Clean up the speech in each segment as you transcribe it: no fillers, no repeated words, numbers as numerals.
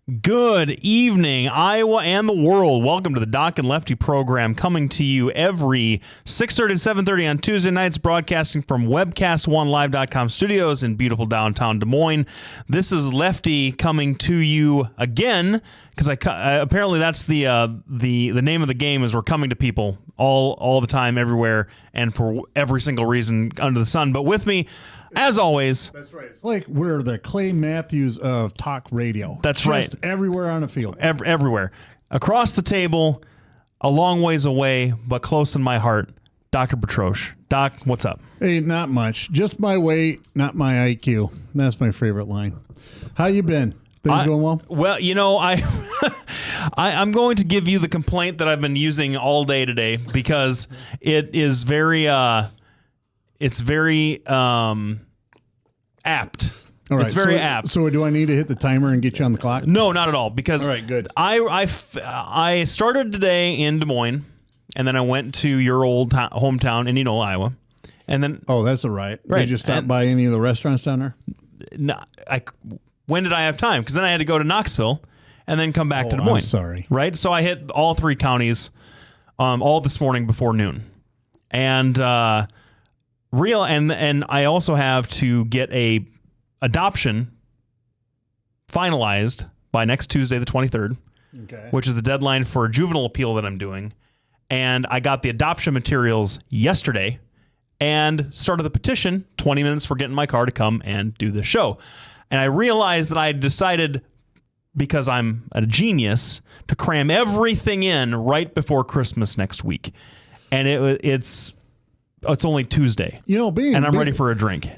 Good evening, Iowa and the world. Welcome to the Doc and Lefty program, coming to you every 6:30 to 7:30 on Tuesday nights, broadcasting from webcast1live.com studios in beautiful downtown Des Moines. This is Lefty coming to you again, because apparently that's the name of the game is we're coming to people all the time, everywhere, and for every single reason under the sun. But with me, as always. That's right. It's like we're the Clay Matthews of talk radio. That's right. Everywhere on the field. Everywhere. Across the table, a long ways away, but close in my heart, Dr. Petrosh. Doc, what's up? Hey, not much. Just my weight, not my IQ. That's my favorite line. How you been? Things going well? Well, you know, I'm going to give you the complaint that I've been using all day today, because it is very... It's very apt. All right. It's very apt. So do I need to hit the timer and get you on the clock? No, not at all. Because all right, good. I started today in Des Moines, and then I went to your old hometown in Eno, Iowa, and then that's all right. Right. Did you stop by any of the restaurants down there? No, when did I have time? Because then I had to go to Knoxville and then come back to Des Moines. I'm sorry. Right. So I hit all three counties, all this morning before noon, and and I also have to get a adoption finalized by next Tuesday, the 23rd, which is the deadline for a juvenile appeal that I'm doing. And I got the adoption materials yesterday and started the petition 20 minutes for getting my car to come and do the show. And I realized that I had decided, because I'm a genius, to cram everything in right before Christmas next week. And it's only Tuesday, and I'm ready for a drink.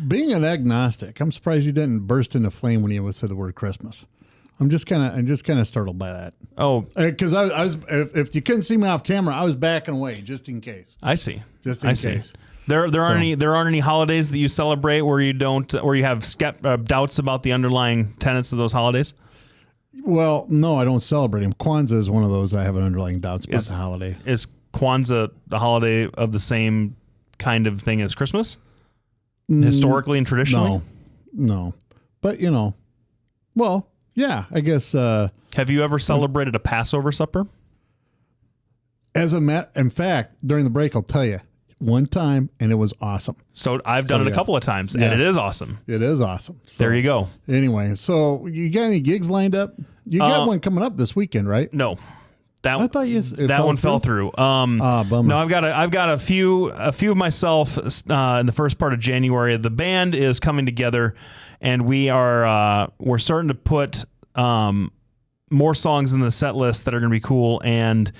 Being an agnostic, I'm surprised you didn't burst into flame when you said the word Christmas. I'm just kind of startled by that. Oh, because I was if you couldn't see me off camera, I was backing away just in case. I see. Just in case. There aren't any holidays that you celebrate where you have doubts about the underlying tenets of those holidays. Well, no, I don't celebrate them. Kwanzaa is one of those I have an underlying doubts about the holiday. Is Kwanzaa the holiday of the same kind of thing as Christmas? Historically and traditionally? No. But, well, yeah, I guess. Have you ever celebrated a Passover supper? In fact, during the break, I'll tell you, one time, and it was awesome. So I've done it a couple of times, and it is awesome. It is awesome. So, there you go. Anyway, so you got any gigs lined up? You got one coming up this weekend, right? No. I thought that one fell through. Bummer. No, I've got a few of myself in the first part of January. The band is coming together, and we're starting to put more songs in the set list that are going to be cool. And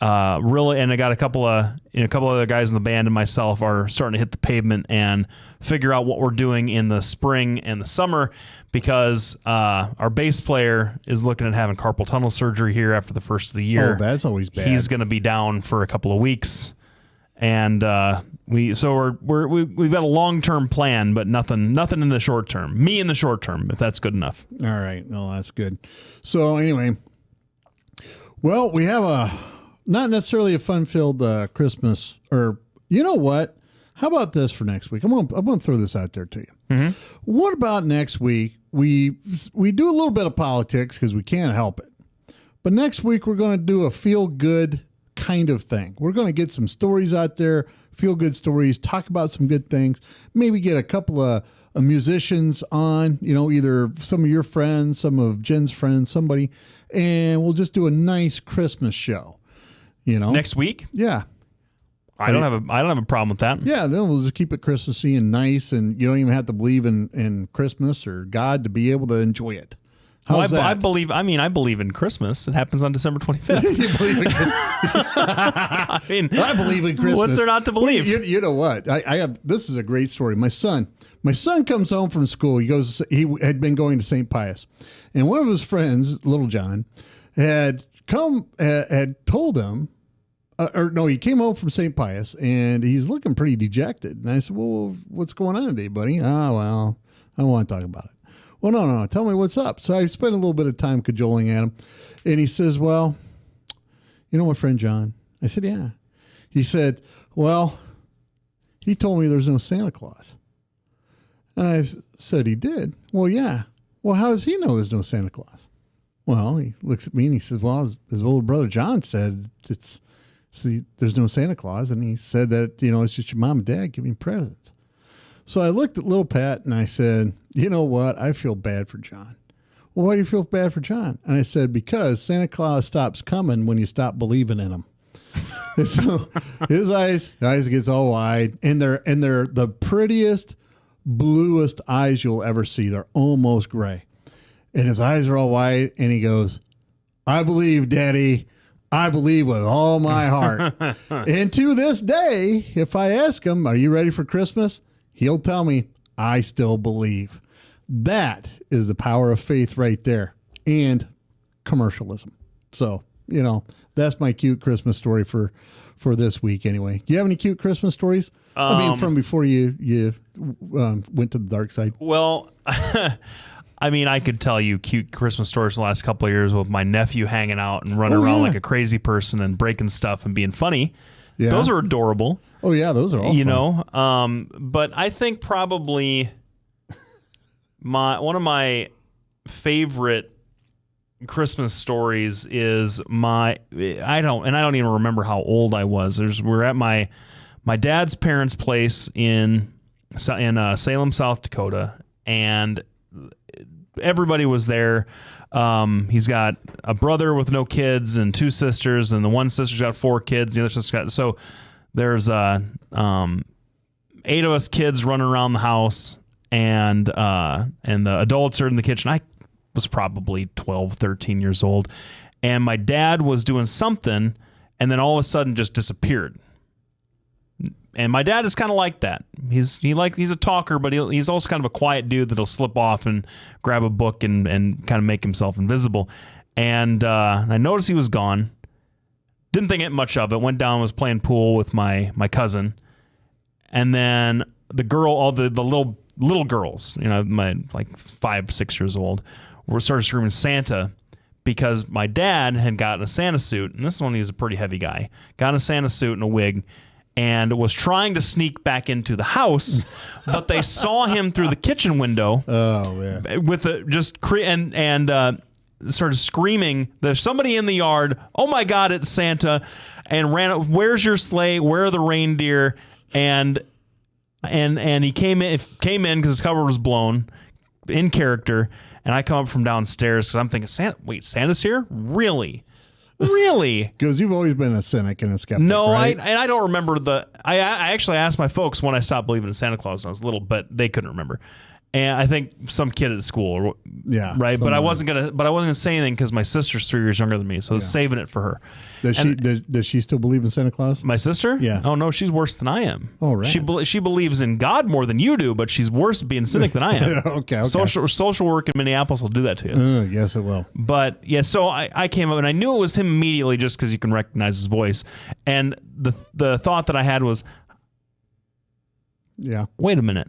really, and I got a couple other guys in the band and myself are starting to hit the pavement and figure out what we're doing in the spring and the summer, because our bass player is looking at having carpal tunnel surgery here after the first of the year. Oh, that's always bad. He's going to be down for a couple of weeks, and we've got a long-term plan, but nothing in the short term. Me in the short term, if that's good enough. All right, no, that's good. So anyway, well, we have not necessarily a fun-filled Christmas, or you know what? How about this for next week? I'm going to throw this out there to you. Mm-hmm. What about next week? We do a little bit of politics because we can't help it. But next week we're going to do a feel-good kind of thing. We're going to get some stories out there, feel-good stories, talk about some good things, maybe get a couple of musicians on, either some of your friends, some of Jen's friends, somebody, and we'll just do a nice Christmas show. Next week? Yeah. I don't have a problem with that. Yeah, then we'll just keep it Christmassy and nice, and you don't even have to believe in Christmas or God to be able to enjoy it. How's that? I believe in Christmas. It happens on December 25th. You believe in Christmas? I believe in Christmas. What's there not to believe? You know what? I have. This is a great story. My son comes home from school. He had been going to St. Pius, and one of his friends, Little John, had told him. He came home from St. Pius, and he's looking pretty dejected. And I said, well, what's going on today, buddy? Oh, well, I don't want to talk about it. Well, no, tell me what's up. So I spent a little bit of time cajoling at him, and he says, well, you know my friend John? I said, yeah. He said, well, he told me there's no Santa Claus. And I said, he did? Well, yeah. Well, how does he know there's no Santa Claus? Well, he looks at me and he says, well, his older brother John said there's no Santa Claus. And he said that, it's just your mom and dad giving presents. So I looked at little Pat and I said, you know what? I feel bad for John. Well, why do you feel bad for John? And I said, because Santa Claus stops coming when you stop believing in him. And so his eyes gets all wide, and they're the prettiest, bluest eyes you'll ever see. They're almost gray. And his eyes are all wide, and he goes, I believe, Daddy. I believe with all my heart. And to this day, if I ask him, are you ready for Christmas? He'll tell me, I still believe. That is the power of faith right there, and commercialism. So, that's my cute Christmas story for this week anyway. Do you have any cute Christmas stories? From before you went to the dark side? Well, I could tell you cute Christmas stories the last couple of years with my nephew hanging out and running around like a crazy person and breaking stuff and being funny. Yeah. Those are adorable. Oh, yeah, those are all fun. But I think probably one of my favorite Christmas stories is I don't even remember how old I was. We're at my dad's parents' place in Salem, South Dakota, and everybody was there. He's got a brother with no kids and two sisters, and the one sister's got 4 kids. The other sister's got, so there's 8 of us kids running around the house, and the adults are in the kitchen. I was probably 12, 13 years old, and my dad was doing something, and then all of a sudden just disappeared. And my dad is kind of like that. He's a talker, but he's also kind of a quiet dude that'll slip off and grab a book and kind of make himself invisible. And I noticed he was gone. Didn't think much of it. Went down, was playing pool with my cousin, and then the girl, all the little girls, my 5, 6 years old, started screaming Santa, because my dad had gotten a Santa suit, and this one, he was a pretty heavy guy, got a Santa suit and a wig, and was trying to sneak back into the house, but they saw him through the kitchen window. Oh man! With started screaming, "There's somebody in the yard! Oh my God, it's Santa!" And ran. Where's your sleigh? Where are the reindeer? And he came in because his cover was blown, in character. And I come up from downstairs because I'm thinking, Santa's here? Really? Really? Because you've always been a cynic and a skeptic. No, right? I don't remember I actually asked my folks when I stopped believing in Santa Claus when I was little, but they couldn't remember. And I think some kid at school, right. But I wasn't gonna say anything because my sister's 3 years younger than me, so I was saving it for her. Does she still believe in Santa Claus? My sister? Yeah. Oh no, she's worse than I am. Oh right. She believes in God more than you do, but she's worse at being a cynic than I am. Okay. Social work in Minneapolis will do that to you. Yes, it will. But yeah, so I came up and I knew it was him immediately just because you can recognize his voice, and the thought that I had was, yeah, wait a minute.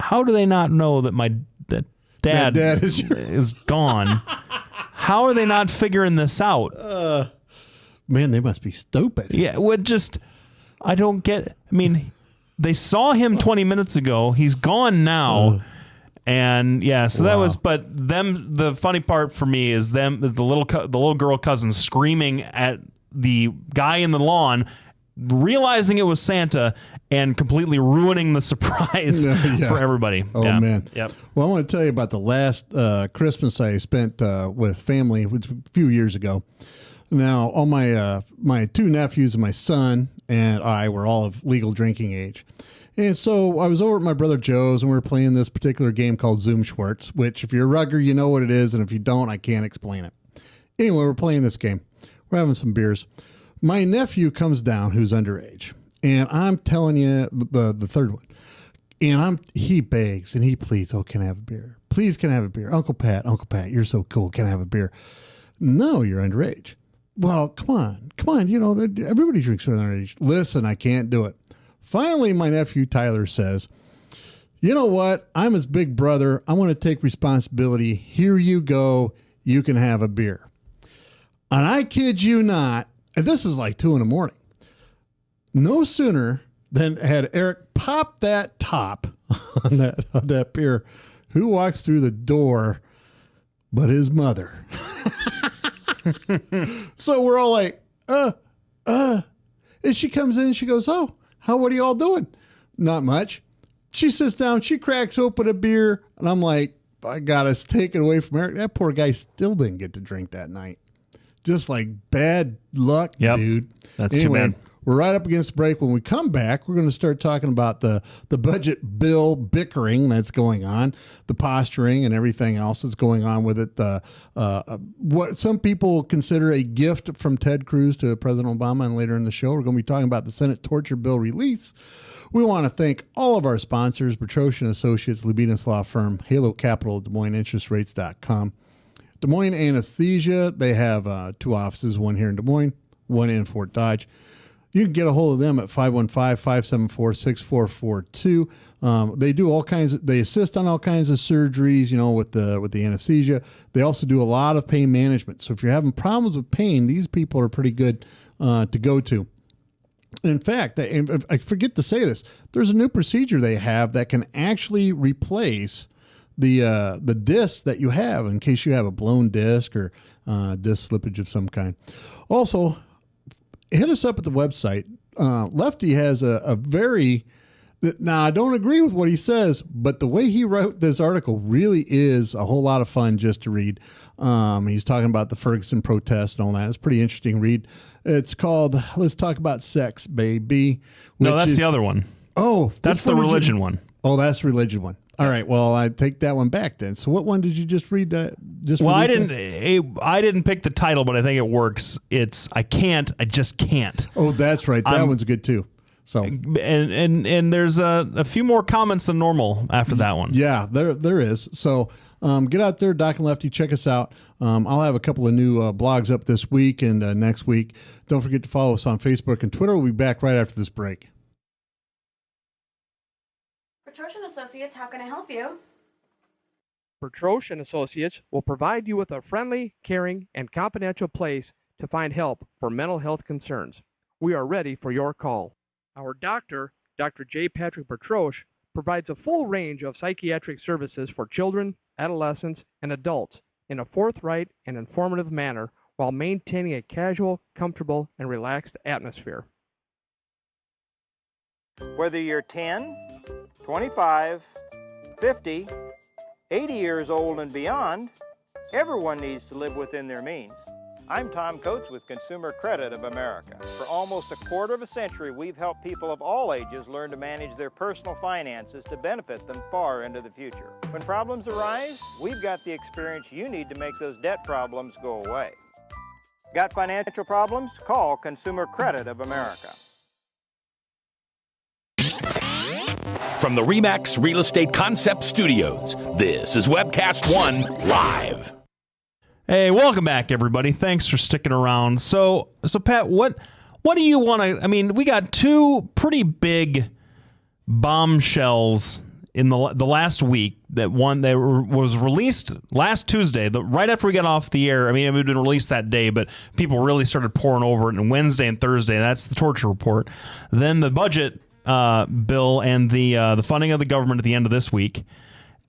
How do they not know that that dad is gone? How are they not figuring this out? Man, they must be stupid. Yeah, I don't get. They saw him 20 minutes ago. He's gone now, and yeah. So that was. But them. The funny part for me is the little girl cousin screaming at the guy in the lawn, realizing it was Santa, and completely ruining the surprise for everybody. Oh, man. Yep. Well, I want to tell you about the last Christmas I spent with family, which was a few years ago. Now, all my 2 nephews and my son and I were all of legal drinking age. And so I was over at my brother Joe's, and we were playing this particular game called Zoom Schwartz, which if you're a rugger, you know what it is, and if you don't, I can't explain it. Anyway, we're playing this game. We're having some beers. My nephew comes down, who's underage. And I'm telling you, the third one, and he begs and he pleads, oh, can I have a beer? Please, can I have a beer? Uncle Pat, you're so cool. Can I have a beer? No, you're underage. Well, come on. Everybody drinks when they're underage. Listen, I can't do it. Finally, my nephew Tyler says, you know what? I'm his big brother. I want to take responsibility. Here you go. You can have a beer. And I kid you not, and this is like 2 a.m. No sooner than had Eric pop that top on that beer, who walks through the door but his mother. So we're all like, and she comes in and she goes, oh, what are you all doing? Not much. She sits down, she cracks open a beer, and I'm like, I got us taken away from Eric. That poor guy still didn't get to drink that night. Just like bad luck, dude. That's too bad. We're right up against the break. When we come back, we're going to start talking about the budget bill bickering that's going on, the posturing and everything else that's going on with it. What some people consider a gift from Ted Cruz to President Obama. And later in the show, we're going to be talking about the Senate torture bill release. We want to thank all of our sponsors, Petrosian Associates, Lubinas Law Firm, Halo Capital, Des Moines InterestRates.com. Des Moines Anesthesia, they have 2 offices, one here in Des Moines, one in Fort Dodge. You can get a hold of them at 515-574-6442. They do all kinds they assist on all kinds of surgeries, with the anesthesia. They also do a lot of pain management. So if you're having problems with pain, these people are pretty good to go to. In fact, I forget to say this, there's a new procedure they have that can actually replace the disc that you have in case you have a blown disc or disc slippage of some kind. Also, hit us up at the website. Lefty has a very... Now, I don't agree with what he says, but the way he wrote this article really is a whole lot of fun just to read. He's talking about the Ferguson protest and all that. It's a pretty interesting read. It's called Let's Talk About Sex, Baby. No, that's the other one. Oh. That's the religion one. Oh, that's the religion one. All right. Well, I take that one back then. So what one did you just read? I didn't pick the title, but I think it works. It's I just can't. Oh, that's right. That one's good too. So and there's a few more comments than normal after that one. Yeah, there is. So get out there, Doc and Lefty, check us out. I'll have a couple of new blogs up this week and next week. Don't forget to follow us on Facebook and Twitter. We'll be back right after this break. Petrosian Associates, how can I help you? Petrosian Associates will provide you with a friendly, caring, and confidential place to find help for mental health concerns. We are ready for your call. Our doctor, Dr. J. Patrick Petrosh, provides a full range of psychiatric services for children, adolescents, and adults in a forthright and informative manner while maintaining a casual, comfortable, and relaxed atmosphere. Whether you're 10, 25, 50, 80 years old and beyond, everyone needs to live within their means. I'm Tom Coates with Consumer Credit of America. For almost a quarter of a century, we've helped people of all ages learn to manage their personal finances to benefit them far into the future. When problems arise, we've got the experience you need to make those debt problems go away. Got financial problems? Call Consumer Credit of America. From the RE/MAX Real Estate Concept Studios, this is Webcast 1 Live. Hey, welcome back, everybody. Thanks for sticking around. So Pat, what do you want to... I mean, we got 2 pretty big bombshells in the last week. That one that was released last Tuesday, right after we got off the air. I mean, it had been released that day, but people really started pouring over it on Wednesday and Thursday. That's the torture report. Then the budget bill and the funding of the government at the end of this week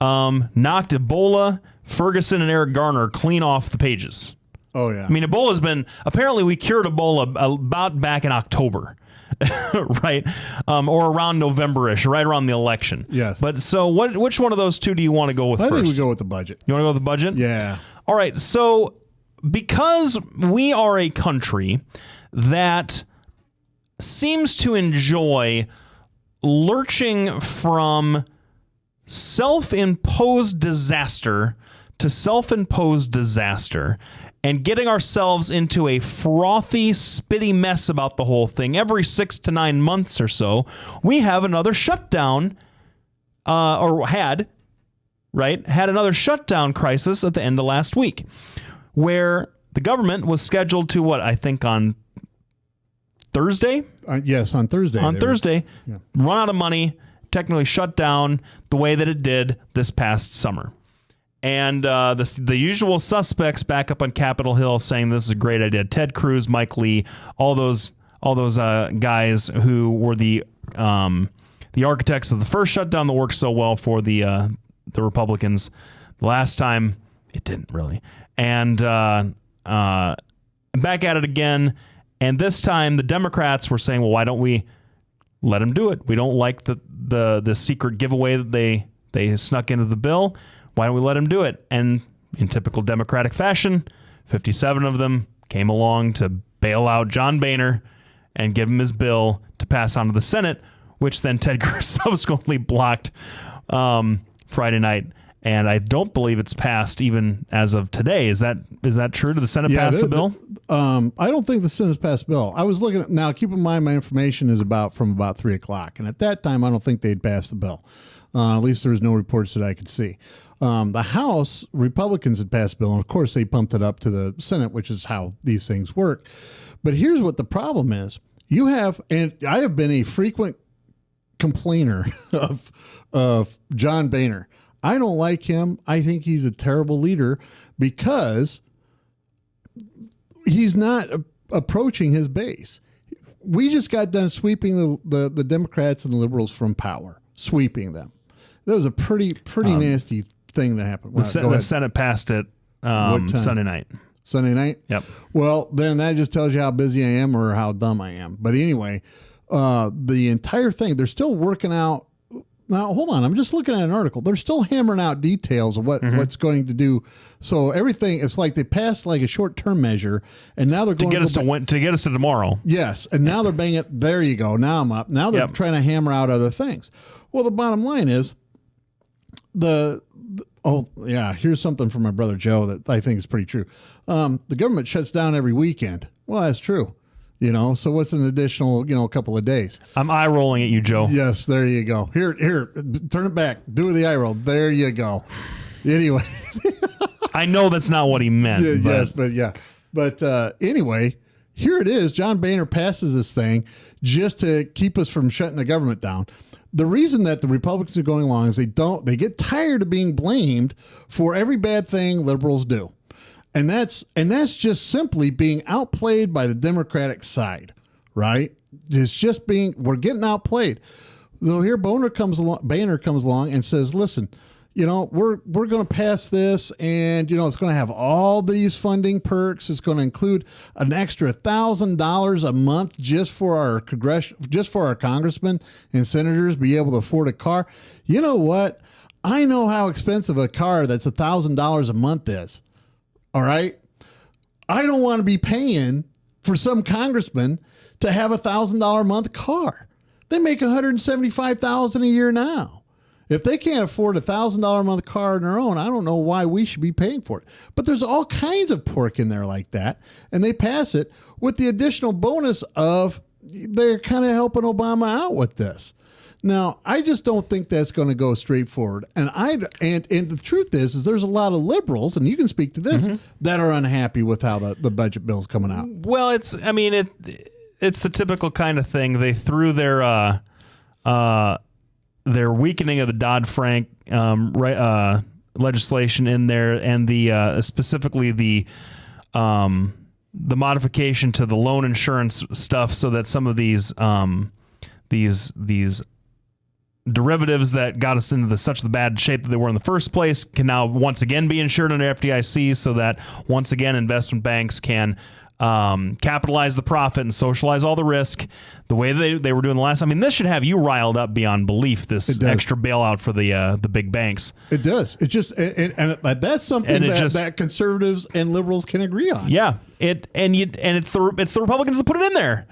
knocked Ebola, Ferguson, and Eric Garner clean off the pages. Oh, yeah. I mean, Ebola's been... Apparently, we cured Ebola about back in October, right? Or around November-ish, right around the election. Yes. But so which one of those 2 do you want to go with first? I think we go with the budget. You want to go with the budget? Yeah. All right. So because we are a country that seems to enjoy lurching from self-imposed disaster to self-imposed disaster and getting ourselves into a frothy, spitty mess about the whole thing every 6 to 9 months or so, we have another shutdown, had another shutdown crisis at the end of last week, where the government was scheduled to, I think on Thursday? Yes, on Thursday. Run out of money, technically shut down the way that it did this past summer. And the usual suspects back up on Capitol Hill saying this is a great idea. Ted Cruz, Mike Lee, all those guys who were the architects of the first shutdown that worked so well for the Republicans. The last time it didn't really. And back at it again. And this time the Democrats were saying, well, why don't we let him do it? We don't like the secret giveaway that they snuck into the bill. Why don't we let him do it? And in typical Democratic fashion, 57 of them came along to bail out John Boehner and give him his bill to pass on to the Senate, which then Ted Cruz subsequently blocked Friday night. And I don't believe it's passed even as of today. Is that true? Did the Senate pass the bill? I don't think the Senate's passed the bill. I was looking at, now keep in mind my information is from about 3 o'clock. And at that time, I don't think they'd passed the bill. At least there was no reports that I could see. The House Republicans had passed the bill, and of course they pumped it up to the Senate, which is how these things work. But here's what the problem is. You have, and I have been a frequent complainer of John Boehner. I don't like him. I think he's a terrible leader because he's not approaching his base. We just got done sweeping the Democrats and the liberals from power, sweeping them. That was a pretty nasty thing that happened. The Senate passed it Sunday night. Sunday night? Yep. Well, then that just tells you how busy I am or how dumb I am. But anyway, the entire thing, they're still working out. Now, hold on. I'm just looking at an article. They're still hammering out details of what's going to do. So everything, it's like they passed like a short-term measure, and now they're going to get us to tomorrow. Yes, and now they're banging it. There you go. Now I'm up. Now they're trying to hammer out other things. Well, the bottom line is here's something from my brother Joe that I think is pretty true. The government shuts down every weekend. Well, that's true. So what's an additional, couple of days? I'm eye rolling at you, Joe. Yes, there you go. Here, turn it back. Do the eye roll. There you go. Anyway. I know that's not what he meant. But anyway, here it is. John Boehner passes this thing just to keep us from shutting the government down. The reason that the Republicans are going along is they get tired of being blamed for every bad thing liberals do. And that's just simply being outplayed by the Democratic side, right? It's just we're getting outplayed. So here Boehner comes along and says, listen, we're going to pass this, and it's going to have all these funding perks. It's going to include an extra $1,000 a month just for our congressmen and senators be able to afford a car. You know what? I know how expensive a car that's $1,000 a month is. All right. I don't want to be paying for some congressman to have $1,000 a month car. They make $175,000 a year now. If they can't afford $1,000 a month car on their own, I don't know why we should be paying for it. But there's all kinds of pork in there like that, and they pass it with the additional bonus of they're kind of helping Obama out with this. Now, I just don't think that's going to go straightforward. And the truth is there's a lot of liberals, and you can speak to this, that are unhappy with how the budget bill's coming out. Well, it's the typical kind of thing. They threw their weakening of the Dodd-Frank legislation in there, and specifically the modification to the loan insurance stuff, so that some of these derivatives that got us into such the bad shape that they were in the first place can now once again be insured under FDIC, so that once again investment banks can capitalize the profit and socialize all the risk the way they were doing the last. I mean, this should have you riled up beyond belief, this extra bailout for the big banks. It does. It just and that's something that conservatives and liberals can agree on. Yeah. It's the Republicans that put it in there.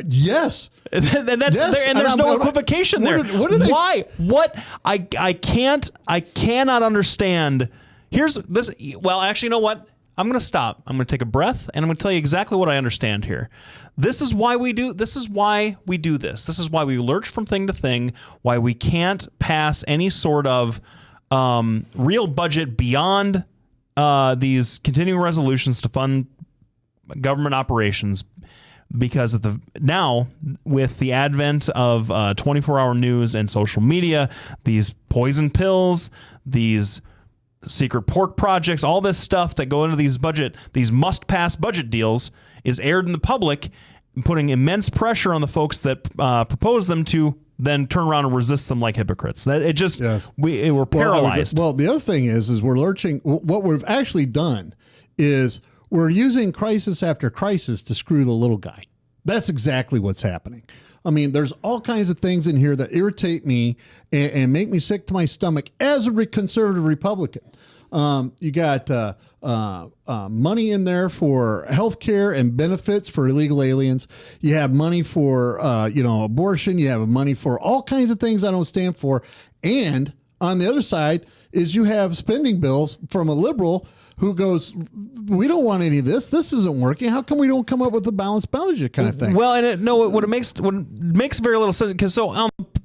Yes. And there's no equivocation there. Why? What? I cannot understand. Here's this. Well, actually, you know what? I'm going to stop. I'm going to take a breath, and I'm going to tell you exactly what I understand here. This is why we do this. This is why we lurch from thing to thing, why we can't pass any sort of real budget beyond these continuing resolutions to fund government operations. Because now, with the advent of 24-hour news and social media, these poison pills, these secret pork projects, all this stuff that go into these must-pass budget deals is aired in the public, putting immense pressure on the folks that propose them to then turn around and resist them like hypocrites. We're paralyzed. Well, the other thing is we're lurching. What we've actually done is we're using crisis after crisis to screw the little guy. That's exactly what's happening. I mean, there's all kinds of things in here that irritate me and make me sick to my stomach as a conservative Republican. You got money in there for health care and benefits for illegal aliens. You have money for, abortion. You have money for all kinds of things I don't stand for. And on the other side is you have spending bills from a liberal who goes, we don't want any of this. This isn't working. How come we don't come up with a balanced budget kind of thing? Well, and what makes very little sense, because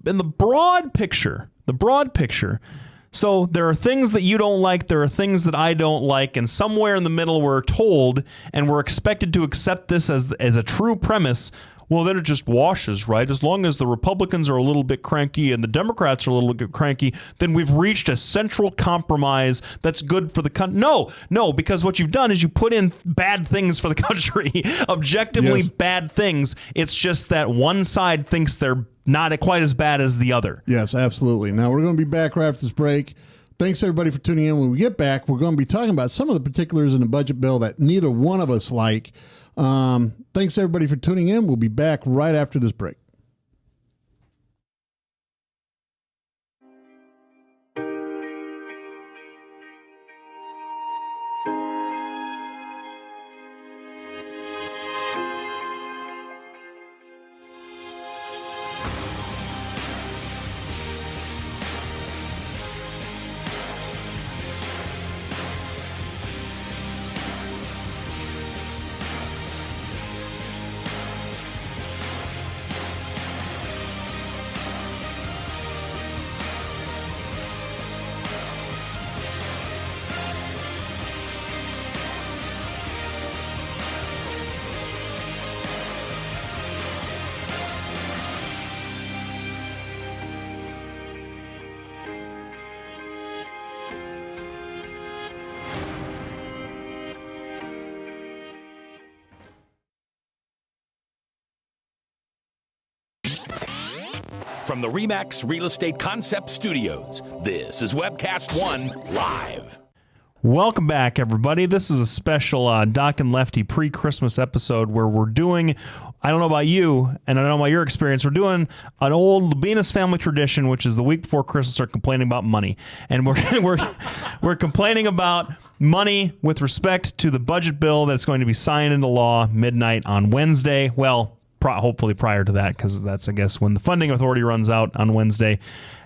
in the broad picture, so there are things that you don't like, there are things that I don't like, and somewhere in the middle we're told and we're expected to accept this as a true premise. Well, then it just washes, right? As long as the Republicans are a little bit cranky and the Democrats are a little bit cranky, then we've reached a central compromise that's good for the country. No, because what you've done is you put in bad things for the country, objectively bad things. It's just that one side thinks they're not quite as bad as the other. Yes, absolutely. Now, we're going to be back right after this break. Thanks, everybody, for tuning in. When we get back, we're going to be talking about some of the particulars in the budget bill that neither one of us like. Thanks, everybody, for tuning in. We'll be back right after this break. From the RE/MAX Real Estate Concept Studios, this is Webcast 1 Live. Welcome back, everybody. This is a special Doc and Lefty pre-Christmas episode where we're doing, I don't know about you, and I don't know about your experience, we're doing an old Venus family tradition, which is the week before Christmas, are complaining about money. And we're complaining about money with respect to the budget bill that's going to be signed into law midnight on Wednesday. Well, hopefully prior to that, because that's, I guess, when the funding authority runs out on Wednesday.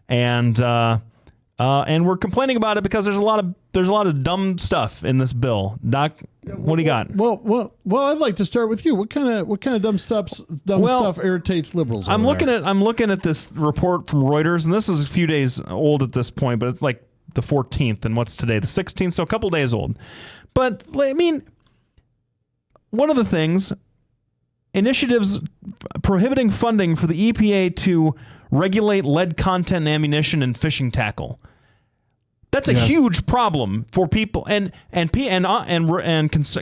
And we're complaining about it because there's a lot of dumb stuff in this bill. Doc, what do you got? Well, I'd like to start with you. What kind of dumb stuff irritates liberals? I'm looking at this report from Reuters, and this is a few days old at this point, but it's like the 14th, and what's today? The 16th, so a couple days old. But I mean, one of the things, initiatives prohibiting funding for the EPA to regulate lead content in ammunition and fishing tackle. That's a huge problem for people, and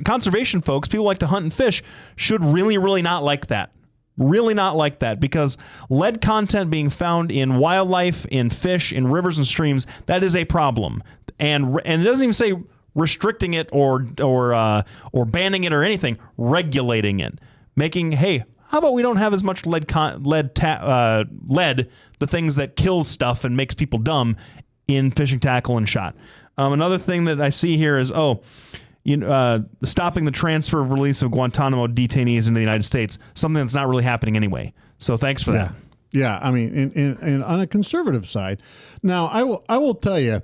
conservation folks, people like to hunt and fish, should really not like that. Really not like that, because lead content being found in wildlife, in fish, in rivers and streams, that is a problem. And it doesn't even say restricting it or banning it or anything, regulating it. Making, hey, how about we don't have as much lead, the things that kills stuff and makes people dumb, in fishing tackle and shot. Another thing that I see here is, stopping the transfer of release of Guantanamo detainees into the United States, something that's not really happening anyway. So thanks for that. Yeah, I mean, and on a conservative side, now I will tell you,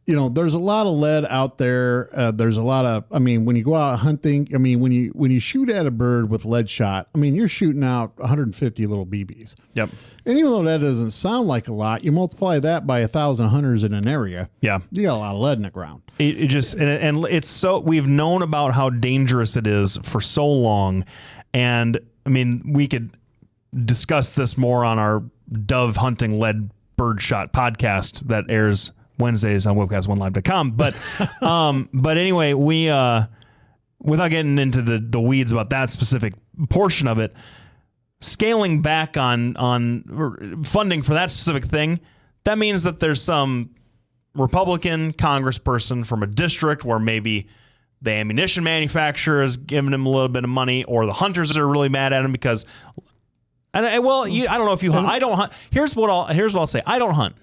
there's a lot of lead out there. There's a lot of, when you go out hunting, when you shoot at a bird with lead shot, you're shooting out 150 little BBs. Yep. And even though that doesn't sound like a lot, you multiply that by 1,000 hunters in an area. Yeah. You got a lot of lead in the ground. And it's so, we've known about how dangerous it is for so long. And we could discuss this more on our dove hunting lead bird shot podcast that airs Wednesdays on webcast1live.com. But anyway, we without getting into the weeds about that specific portion of it, scaling back on funding for that specific thing, that means that there's some Republican congressperson from a district where maybe the ammunition manufacturer is giving him a little bit of money, or the hunters are really mad at him because. I don't know if you hunt. I don't hunt. Here's what I'll say. I don't hunt.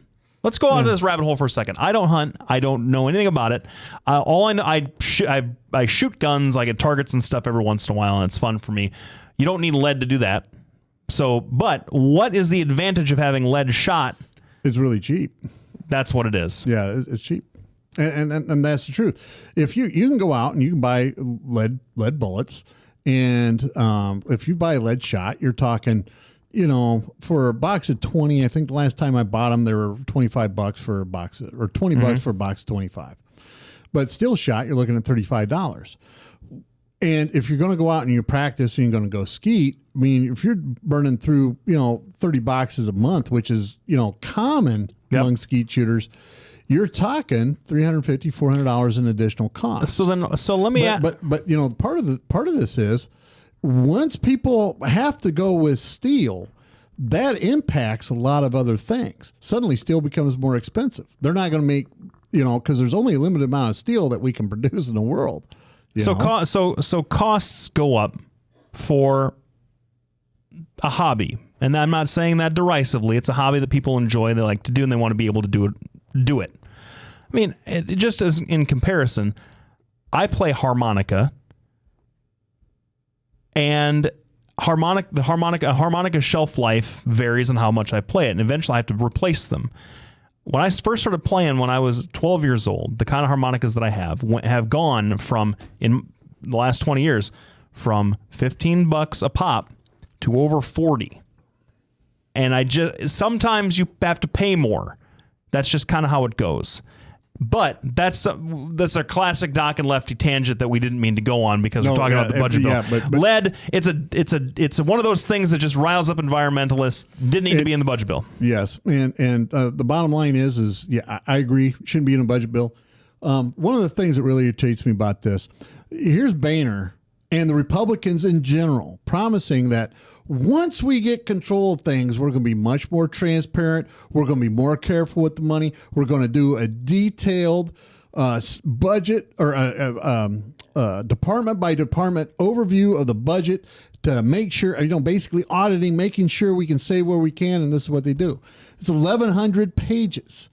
Let's go onto this rabbit hole for a second. I don't hunt. I don't know anything about it. All I know, I shoot guns. I get targets and stuff every once in a while, and it's fun for me. You don't need lead to do that. So, but what is the advantage of having lead shot? It's really cheap. That's what it is. Yeah, it's cheap. And that's the truth. If you can go out and you can buy lead bullets, and if you buy a lead shot, you're talking, for a box of 20, I think the last time I bought them, they were $25 for a box, or $20 bucks for a box of 25. But still shot, you're looking at $35. And if you're going to go out and you practice and you're going to go skeet, I mean, if you're burning through, 30 boxes a month, which is, common among skeet shooters, you're talking $350, $400 in additional costs. So let me add. But part of this is once people have to go with steel, that impacts a lot of other things. Suddenly, steel becomes more expensive. They're not going to make, because there's only a limited amount of steel that we can produce in the world. So costs go up for a hobby, and I'm not saying that derisively. It's a hobby that people enjoy, they like to do, and they want to be able to do it. I mean, it just as in comparison, I play harmonica, and harmonica shelf life varies on how much I play it, and eventually I have to replace them. When I first started playing when I was 12 years old, the kind of harmonicas that I have gone from, in the last 20 years, from $15 a pop to over 40. And sometimes you have to pay more. That's just kind of how it goes. But that's a classic Doc and Lefty tangent that we didn't mean to go on because we're talking about the budget bill. But lead, it's one of those things that just riles up environmentalists. Didn't need to be in the budget bill. Yes, and the bottom line is I agree, shouldn't be in a budget bill. One of the things that really irritates me about this, here's Boehner and the Republicans in general promising that once we get control of things, we're going to be much more transparent. We're going to be more careful with the money. We're going to do a detailed budget or department by department overview of the budget to make sure, basically auditing, making sure we can say where we can, and this is what they do. It's 1,100 pages.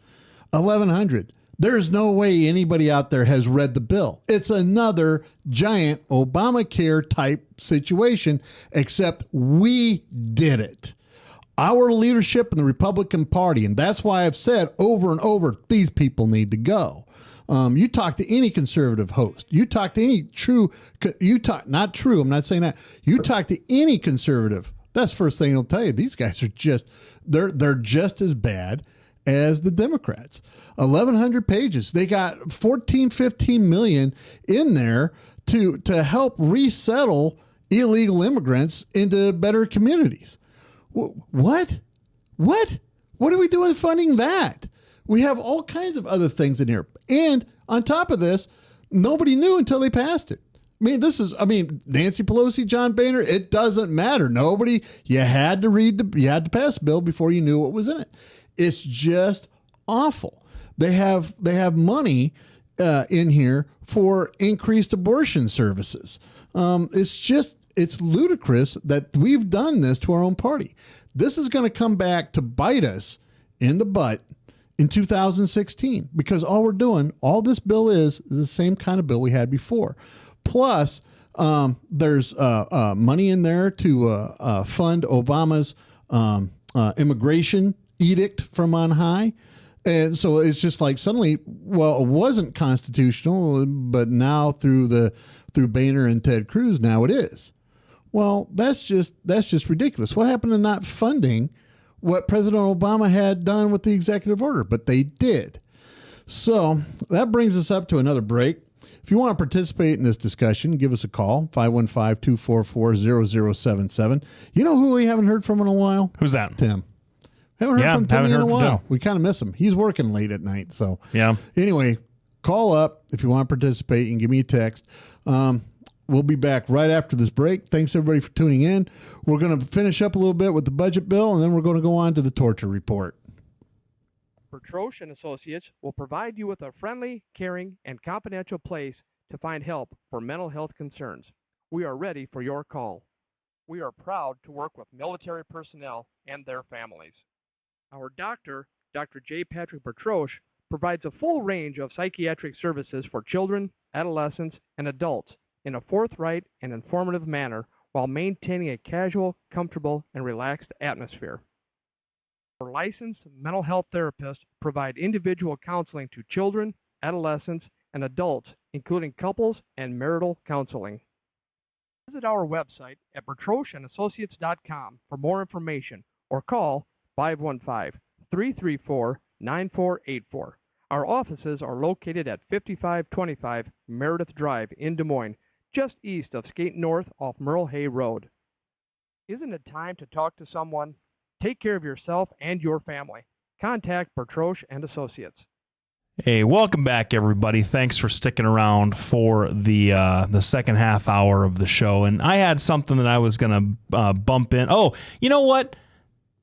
1,100. There's no way anybody out there has read the bill. It's another giant Obamacare type situation, except we did it. Our leadership in the Republican Party, and that's why I've said over and over, these people need to go. You talk to any conservative host. You talk to any not true, I'm not saying that. You talk to any conservative, that's the first thing they'll tell you. These guys are they're just as bad as the Democrats. 1,100 pages. They got 15 million in there to help resettle illegal immigrants into better communities. What are we doing funding that? We have all kinds of other things in here. And on top of this, nobody knew until they passed it. Nancy Pelosi, John Boehner, it doesn't matter. You had to pass the bill before you knew what was in it. It's just awful. They have money in here for increased abortion services. It's ludicrous that we've done this to our own party. This is going to come back to bite us in the butt in 2016 because all this bill is the same kind of bill we had before. Plus, there's money in there to fund Obama's immigration edict from on high. And so it's just like suddenly, it wasn't constitutional, but now through Boehner and Ted Cruz, now it is. Well, that's just ridiculous. What happened to not funding what President Obama had done with the executive order? But they did. So that brings us up to another break. If you want to participate in this discussion, give us a call, 515-244-0077. You know who we haven't heard from in a while? Who's that? Tim. Haven't heard from Tim in a while. We kind of miss him. He's working late at night. So yeah. Anyway, call up if you want to participate. You can give me a text. We'll be back right after this break. Thanks, everybody, for tuning in. We're going to finish up a little bit with the budget bill, and then we're going to go on to the torture report. Bertroche and Associates will provide you with a friendly, caring, and confidential place to find help for mental health concerns. We are ready for your call. We are proud to work with military personnel and their families. Our doctor, Dr. J. Patrick Bertroche, provides a full range of psychiatric services for children, adolescents, and adults in a forthright and informative manner while maintaining a casual, comfortable, and relaxed atmosphere. Our licensed mental health therapists provide individual counseling to children, adolescents, and adults, including couples and marital counseling. Visit our website at bertrocheandassociates.com for more information or call 515-334-9484. Our offices are located at 5525 Meredith Drive in Des Moines, just east of Skate North off Merle Hay Road. Isn't it time to talk to someone? Take care of yourself and your family. Contact Bertroche and Associates. Hey, welcome back, everybody. Thanks for sticking around for the second half hour of the show. And I had something that I was going to bump in. Oh, you know what?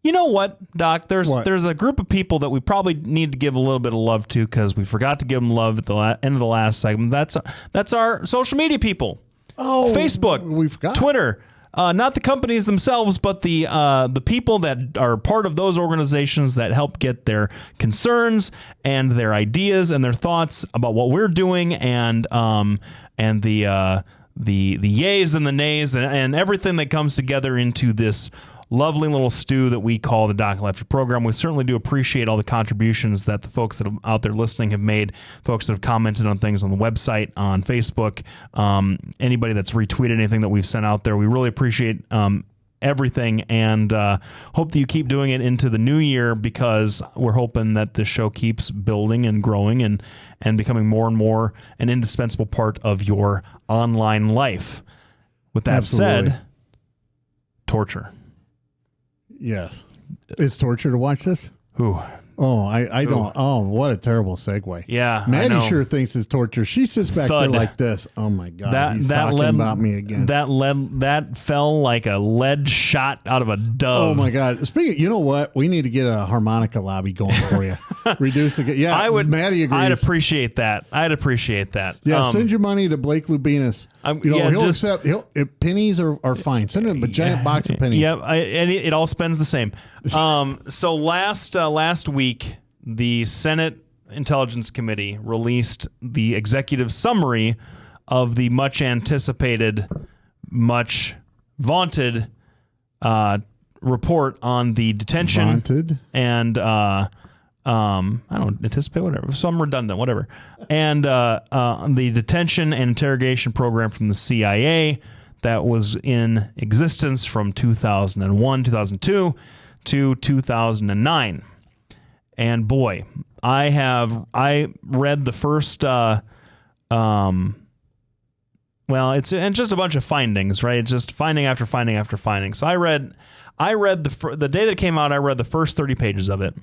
You know what, Doc? There's a group of people that we probably need to give a little bit of love to because we forgot to give them love at the end of the last segment. That's our social media people. Oh, Facebook, we forgot. Twitter. Not the companies themselves, but the people that are part of those organizations that help get their concerns and their ideas and their thoughts about what we're doing and the yays and the nays and everything that comes together into this lovely little stew that we call the Doc N Lefty program. We certainly do appreciate all the contributions that the folks that are out there listening have made, folks that have commented on things on the website, on Facebook, anybody that's retweeted anything that we've sent out there. We really appreciate everything and hope that you keep doing it into the new year because we're hoping that the show keeps building and growing and becoming more and more an indispensable part of your online life. With that said, torture. Yes. It's torture to watch this? Ooh. Oh, I don't. Oh, what a terrible segue. Yeah, Maddie sure thinks it's torture. She sits back there like this. Oh my God, he's talking about me again. That fell like a lead shot out of a dove. Oh my God. Speaking, you know what? We need to get a harmonica lobby going for you. Reduce the. Yeah, Maddie agrees. I'd appreciate that. Yeah, send your money to Blake Lubinas. He'll accept. Pennies are fine. Send him a giant box of pennies. Yeah, and it all spends the same. So last week, the Senate Intelligence Committee released the executive summary of the much anticipated, much vaunted report on the detention and I don't anticipate whatever, some redundant whatever, and the detention and interrogation program from the CIA that was in existence from 2001, 2002 to 2009. And boy, I read the first it's just a bunch of findings, right? It's just finding after finding after finding. So I read the day that it came out, I read the first 30 pages of it.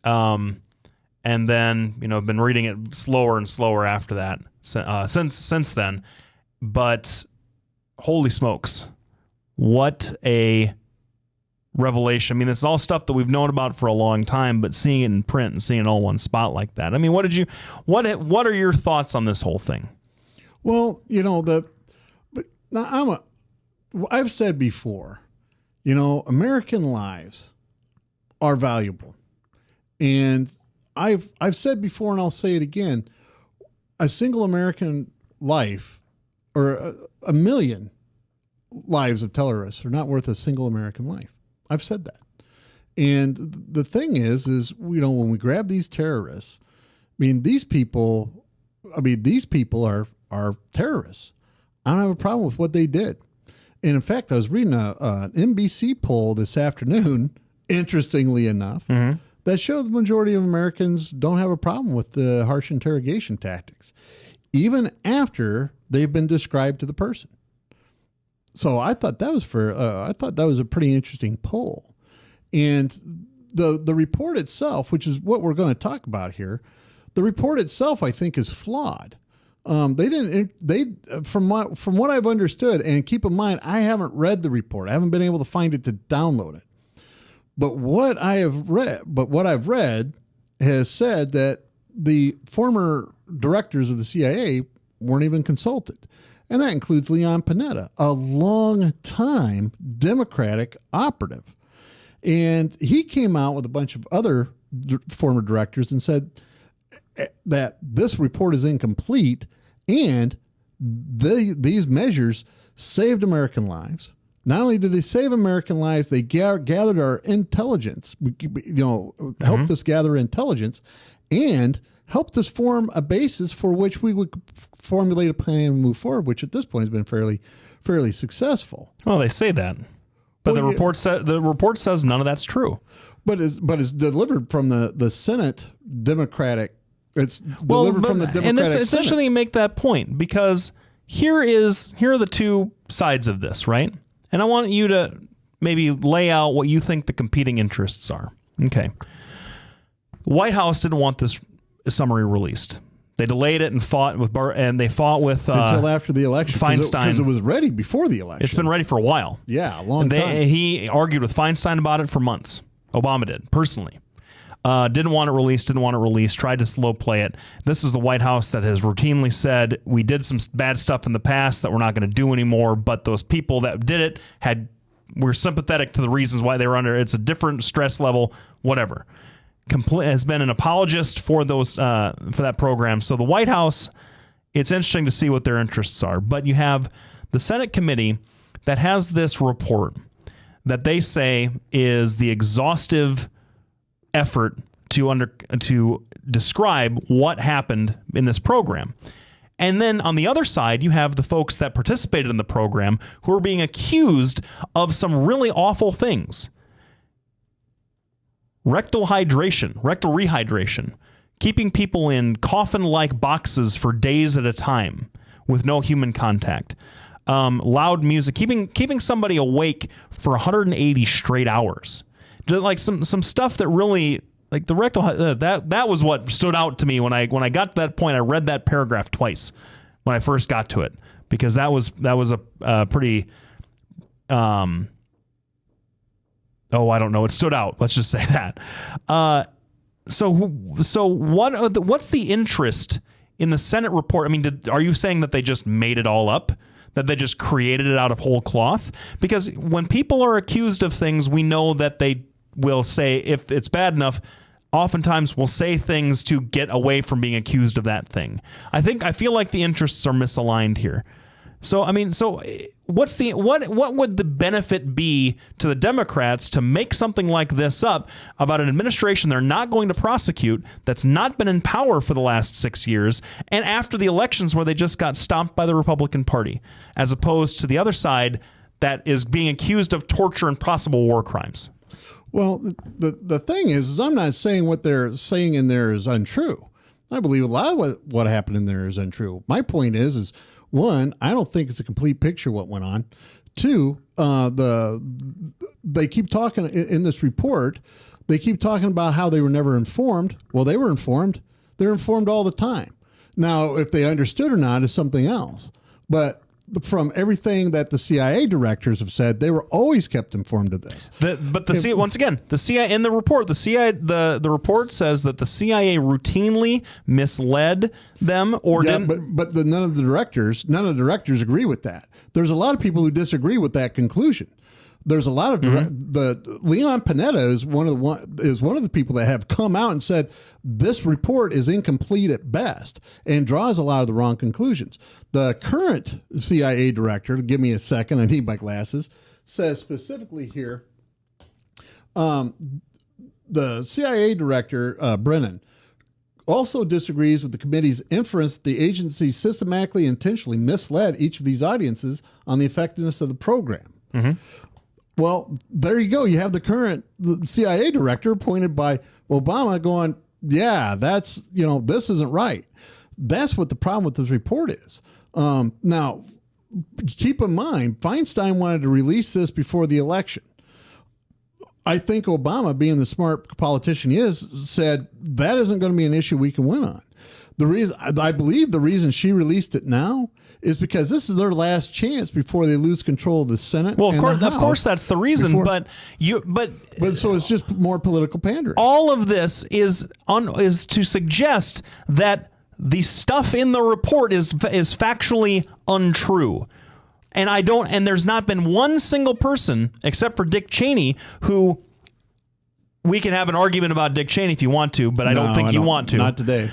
And then, I've been reading it slower and slower after that since then. But holy smokes, what a revelation. I mean, this is all stuff that we've known about for a long time, but seeing it in print and seeing it all in one spot like that. I mean, what are your thoughts on this whole thing? Well, I've said before, American lives are valuable. And I've said before, and I'll say it again, a single American life or a million lives of terrorists are not worth a single American life. I've said that. And the thing is when we grab these terrorists, these people are terrorists. I don't have a problem with what they did. And in fact, I was reading an NBC poll this afternoon, interestingly enough, that showed the majority of Americans don't have a problem with the harsh interrogation tactics, even after they've been described to the person. So I thought that was a pretty interesting poll. And the report itself, which is what we're going to talk about here, the report itself, I think, is flawed. From what I've understood, and keep in mind, I haven't read the report. I haven't been able to find it to download it. But what I've read has said that the former directors of the CIA weren't even consulted. And that includes Leon Panetta, a long-time Democratic operative. And he came out with a bunch of other former directors and said that this report is incomplete, and these measures saved American lives. Not only did they save American lives, they gathered our intelligence, helped us gather intelligence, and helped us form a basis for which we would formulate a plan and move forward, which at this point has been fairly successful. Well, they say that, but the report says none of that's true. But it's delivered from the Senate Democratic. It's delivered from the Democratic and this Senate. essentially you make that point, because here are the two sides of this, right? And I want you to maybe lay out what you think the competing interests are. Okay. The White House didn't want this summary released. They delayed it and fought with until after the election. Feinstein, because it was ready before the election. It's been ready for a while. Yeah, a long time. He argued with Feinstein about it for months. Obama did, personally. Didn't want it released, tried to slow play it. This is the White House that has routinely said, we did some bad stuff in the past that we're not going to do anymore, but those people that did it were sympathetic to the reasons why they were under. It's a different stress level, whatever. Has been an apologist for that program. So the White House, it's interesting to see what their interests are. But you have the Senate committee that has this report that they say is the exhaustive effort to describe what happened in this program. And then on the other side, you have the folks that participated in the program who are being accused of some really awful things. Rectal rehydration, keeping people in coffin-like boxes for days at a time with no human contact. Loud music, keeping somebody awake for 180 straight hours. Like some stuff that really, like the rectal, that was what stood out to me when I got to that point. I read that paragraph twice when I first got to it, because that was a pretty I don't know. It stood out. Let's just say that. So what's the interest in the Senate report? I mean, are you saying that they just made it all up? That they just created it out of whole cloth? Because when people are accused of things, we know that they will say, if it's bad enough, oftentimes will say things to get away from being accused of that thing. I feel like the interests are misaligned here. So, I mean, what would the benefit be to the Democrats to make something like this up about an administration they're not going to prosecute, that's not been in power for the last 6 years, and after the elections where they just got stomped by the Republican Party, as opposed to the other side that is being accused of torture and possible war crimes? Well, the thing is I'm not saying what they're saying in there is untrue. I believe a lot of what happened in there is untrue. My point is one, I don't think it's a complete picture what went on. Two, they keep talking in this report. They keep talking about how they were never informed. Well, they were informed. They're informed all the time. Now, if they understood or not is something else. But from everything that the CIA directors have said, they were always kept informed of this. Once again, the CIA in the report, the report says that the CIA routinely misled them or didn't. But none of the directors agree with that. There's a lot of people who disagree with that conclusion. There's a lot of the Leon Panetta is one of the people that have come out and said this report is incomplete at best and draws a lot of the wrong conclusions. The current CIA director, give me a second, I need my glasses, says specifically here, the CIA director, Brennan, also disagrees with the committee's inference that the agency systematically and intentionally misled each of these audiences on the effectiveness of the program. Mm-hmm. Well, there you go. You have the CIA director appointed by Obama going, yeah, this isn't right. That's what the problem with this report is. Now, keep in mind, Feinstein wanted to release this before the election. I think Obama, being the smart politician he is, said that isn't going to be an issue we can win on. I believe the reason she released it now is because this is their last chance before they lose control of the Senate. Well, of course, that's the reason. But so it's just more political pandering. All of this is to suggest that the stuff in the report is factually untrue. And there's not been one single person except for Dick Cheney who, we can have an argument about Dick Cheney if you want to, but I don't think you want to. Not today.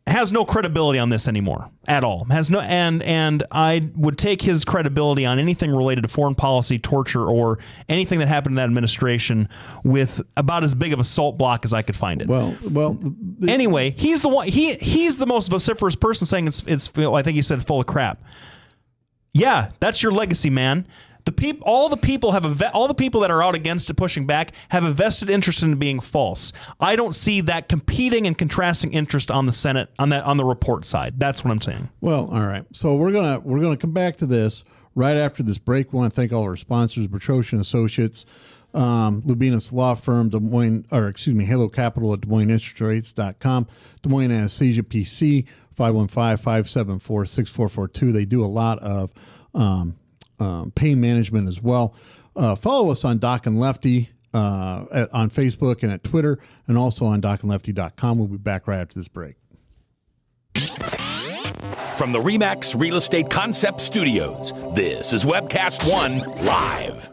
Has no credibility on this anymore at all. Has no, and I would take his credibility on anything related to foreign policy, torture, or anything that happened in that administration with about as big of a salt block as I could find it. Well. Anyway, he's the one. He's the most vociferous person saying it's. I think he said full of crap. Yeah, that's your legacy, man. All the people that are out against it, pushing back, have a vested interest in it being false. I don't see that competing and contrasting interest on the Senate on the report side. That's what I'm saying. Well, all right. So we're gonna come back to this right after this break. We want to thank all our sponsors: Bertrosian Associates, Lubinas Law Firm, Halo Capital at DesMoinesInterestsRates.com, Des Moines Anesthesia PC, 515-574-6442. They do a lot of pain management as well. Follow us on Doc and Lefty on Facebook and at Twitter, and also on docandlefty.com. We'll be back right after this break. From the RE/MAX Real Estate Concept Studios, this is Webcast One Live.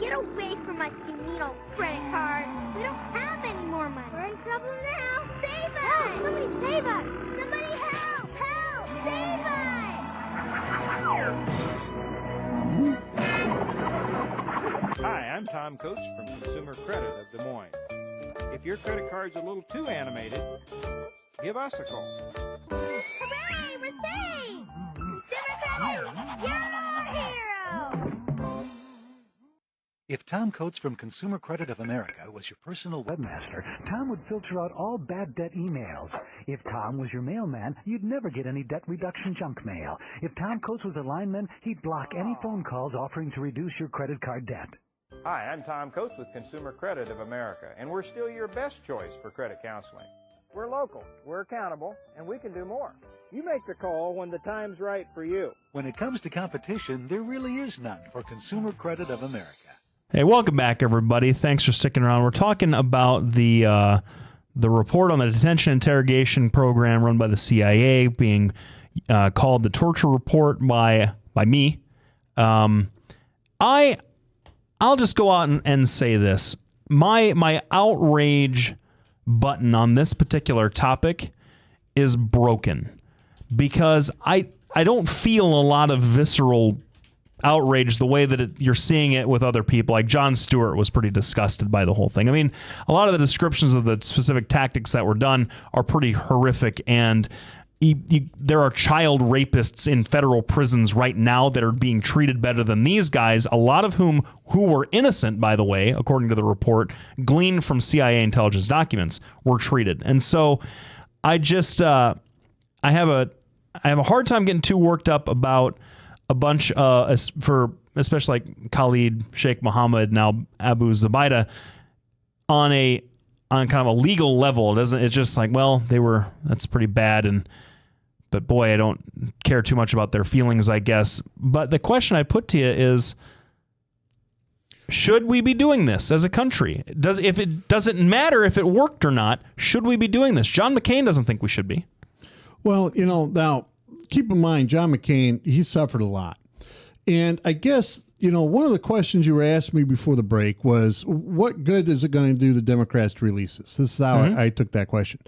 Get away from us, you mean old credit card. We don't have any more money. We're in trouble now. Save us! Help! Somebody save us! Somebody help! Help! Save us! Hi, I'm Tom Coates from Consumer Credit of Des Moines. If your credit card's a little too animated, give us a call. Hooray! We're saved! Consumer Credit! You're our hero! If Tom Coates from Consumer Credit of America was your personal webmaster, Tom would filter out all bad debt emails. If Tom was your mailman, you'd never get any debt reduction junk mail. If Tom Coates was a lineman, he'd block any phone calls offering to reduce your credit card debt. Hi, I'm Tom Coates with Consumer Credit of America, and we're still your best choice for credit counseling. We're local, we're accountable, and we can do more. You make the call when the time's right for you. When it comes to competition, there really is none for Consumer Credit of America. Hey, welcome back, everybody. Thanks for sticking around. We're talking about the report on the detention interrogation program run by the CIA, being called the torture report by me. I'll just go out and say this. My outrage button on this particular topic is broken because I don't feel a lot of visceral outrage the way that you're seeing it with other people. Like Jon Stewart was pretty disgusted by the whole thing. I mean, a lot of the descriptions of the specific tactics that were done are pretty horrific, and there are child rapists in federal prisons right now that are being treated better than these guys, a lot of who were innocent, by the way, according to the report, gleaned from CIA intelligence documents, were treated. And so I just I have a hard time getting too worked up about a bunch for especially like Khalid Sheikh Mohammed, now Abu Zubaydah, on kind of a legal level. It's just like, well, that's pretty bad, but boy, I don't care too much about their feelings, I guess. But the question I put to you is, should we be doing this as a country? If it doesn't matter if it worked or not, should we be doing this? John McCain doesn't think we should be. Well, now keep in mind, John McCain, he suffered a lot. And I guess, one of the questions you were asking me before the break was, what good is it going to do the Democrats to release this? This is how I took that question.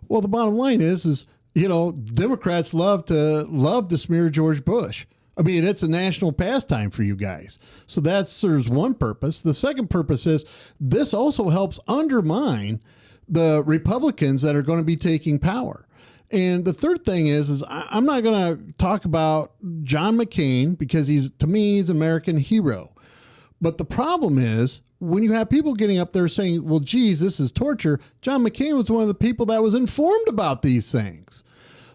Well, the bottom line is Democrats love to smear George Bush. I mean, it's a national pastime for you guys. So that serves one purpose. The second purpose is this also helps undermine the Republicans that are going to be taking power. And the third thing is I'm not going to talk about John McCain because he's an American hero. But the problem is when you have people getting up there saying, well, geez, this is torture. John McCain was one of the people that was informed about these things.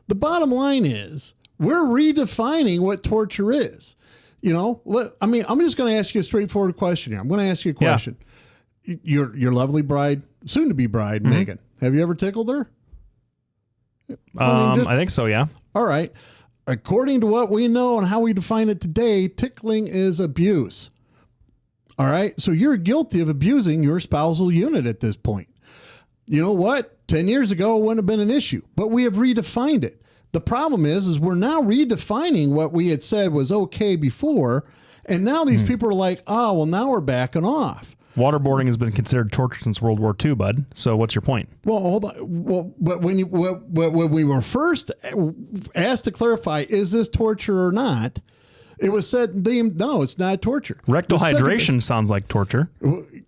The bottom line is we're redefining what torture is. I'm just going to ask you a straightforward question here. I'm going to ask you a question. Yeah. Your lovely bride, soon to be bride, Megan, have you ever tickled her? I think so, yeah. All right. According to what we know and how we define it today, tickling is abuse. All right. So you're guilty of abusing your spousal unit at this point. You know what? 10 years ago, it wouldn't have been an issue, but we have redefined it. The problem is we're now redefining what we had said was okay before, and now these people are like, oh, well, now we're backing off. Waterboarding has been considered torture since World War II, bud. So what's your point? Well, hold on. Well, but when we were first asked to clarify, is this torture or not, it was said, no, it's not torture. Rectal hydration sounds like torture.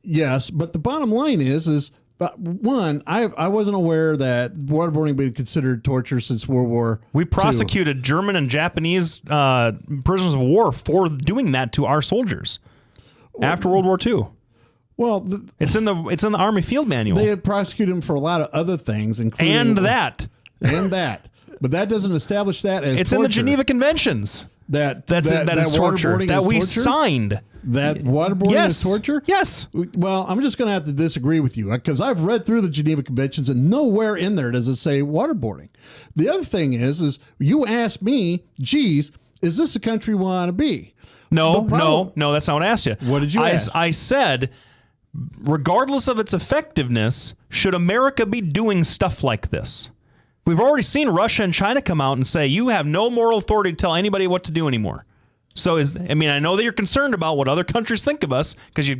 Yes, but the bottom line is one, I wasn't aware that waterboarding had been considered torture since World War II. We prosecuted German and Japanese prisoners of war for doing that to our soldiers after World War II. Well, it's in the Army Field Manual. They had prosecuted him for a lot of other things, including that, but that doesn't establish that as it's torture. In the Geneva Conventions. That's torture that we signed. That waterboarding is torture? Yes. Well, I'm just going to have to disagree with you because I've read through the Geneva Conventions and nowhere in there does it say waterboarding. The other thing is you asked me, geez, is this a country we want to be? No, that's not what I asked you. What did you ask? I said, regardless of its effectiveness, should America be doing stuff like this? We've already seen Russia and China come out and say, you have no moral authority to tell anybody what to do anymore. So, I know that you're concerned about what other countries think of us because you